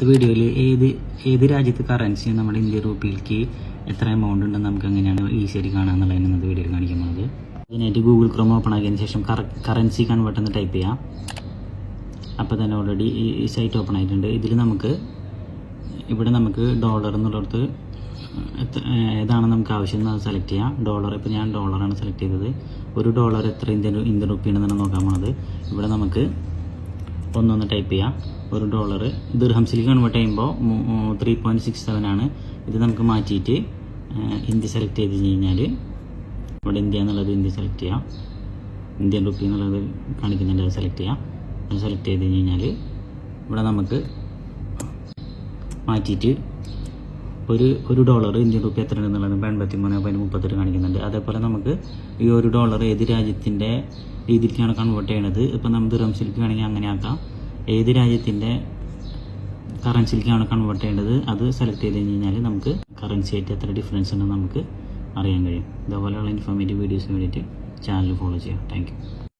വീഡിയോയിൽ ഏത് രാജ്യത്ത് കറൻസി നമ്മുടെ ഇന്ത്യൻ റുപ്പിയിലേക്ക് എത്ര എമൗണ്ട് ഉണ്ടെന്ന് നമുക്ക് എങ്ങനെയാണ് ഈസിയായിട്ട് കാണാമെന്നുള്ളതിന് ഇന്നത്തെ വീഡിയോയിൽ കാണിക്കാൻ പോകുന്നത്. അതിനായിട്ട് ഗൂഗിൾ ക്രോം ഓപ്പൺ ആക്കിയതിന് ശേഷം കറൻസി കൺവേർട്ട് എന്ന് ടൈപ്പ് ചെയ്യാം. അപ്പോൾ തന്നെ ഓൾറെഡി ഈ സൈറ്റ് ഓപ്പൺ ആയിട്ടുണ്ട്. ഇതിൽ ഇവിടെ നമുക്ക് ഡോളർ എന്നുള്ളിടത്ത് ഏതാണ് നമുക്ക് ആവശ്യം അത് സെലക്ട് ചെയ്യാം. ഡോളർ, ഇപ്പോൾ ഞാൻ ഡോളറാണ് സെലക്ട് ചെയ്തത്. ഒരു ഡോളർ എത്ര ഇന്ത്യൻ റുപ്പിയാണെന്നാണ് നോക്കാൻ പോകുന്നത്. ഇവിടെ നമുക്ക് ഒന്ന് ടൈപ്പ് ചെയ്യാം. ഒരു ഡോളർ ദിർഹംസിലേക്ക് കൺവേർട്ട് ചെയ്യുമ്പോൾ 3.67 ആണ്. ഇത് നമുക്ക് മാറ്റിയിട്ട് ഇന്ത്യ സെലക്ട് ചെയ്ത് കഴിഞ്ഞാൽ ഇവിടെ ഇന്ത്യ എന്നുള്ളത് ഇന്ത്യ സെലക്ട് ചെയ്യാം. ഇന്ത്യൻ റുപ്പി എന്നുള്ളത് കാണിക്കുന്നുണ്ട്, അത് സെലക്ട് ചെയ്യാം. അത് സെലക്ട് ചെയ്ത് കഴിഞ്ഞാൽ ഇവിടെ നമുക്ക് മാറ്റിയിട്ട് ഒരു ഡോളർ ഇന്ത്യൻ റുപ്പി എത്ര ഉണ്ടെന്നുള്ളത് 83.32 കാണിക്കുന്നുണ്ട്. അതേപോലെ നമുക്ക് ഈ ഒരു ഡോളർ ഏത് രാജ്യത്തിൻ്റെ രീതിയിലേക്കാണ് കൺവേർട്ട് ചെയ്യണത്. ഇപ്പം നമ്മൾ ദിർഹംസിലേക്ക് വേണമെങ്കിൽ അങ്ങനെ ആക്കാം. ഏത് രാജ്യത്തിൻ്റെ കറൻസിയിലേക്കാണ് കൺവേർട്ട് ചെയ്യേണ്ടത് അത് സെലക്ട് ചെയ്ത് കഴിഞ്ഞാൽ നമുക്ക് കറൻസി ആയിട്ട് എത്ര ഡിഫറൻസ് ഉണ്ടെന്ന് നമുക്ക് അറിയാൻ കഴിയും. ഇതേപോലെയുള്ള ഇൻഫോർമേറ്റീവ് വീഡിയോസിന് വേണ്ടിയിട്ട് ചാനൽ ഫോളോ ചെയ്യാം. Thank you.